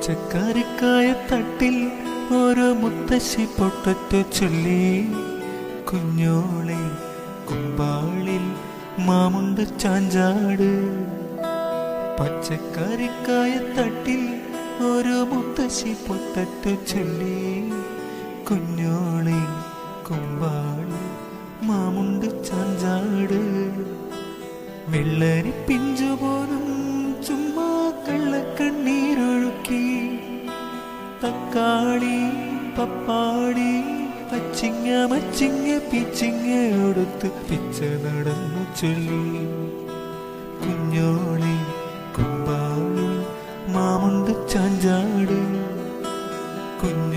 പച്ചക്കറിക്കായ തട്ടിൽ ഓരോ മുത്തശ്ശി പൊട്ടറ്റ ചൊല്ലി. കുഞ്ഞോളെ കുമ്പാളിൽ മാമുണ്ട് ചാഞ്ചാട്. പച്ചക്കറിക്കായ തട്ടിൽ ഓരോ മുത്തശ്ശി പൊട്ടറ്റ ചൊല്ലി. കുഞ്ഞോളെ കുമ്പാളിൽ മാമുണ്ട് ചാഞ്ചാട്. വെള്ളരി പിഞ്ചുപോലും ചുമ്മാ കള്ളക്കണ്ണീരൊഴുക്കി. തക്കാളി പപ്പാളി പച്ചിങ്ങ മച്ചിങ്ങ പിച്ചിങ്ങ എടുത്ത് പിച്ച നടന്നു ചൊല്ലി. കുഞ്ഞോളെ കുമ്പാളി മാമുണ്ട് ചാഞ്ചാട്. കുഞ്ഞു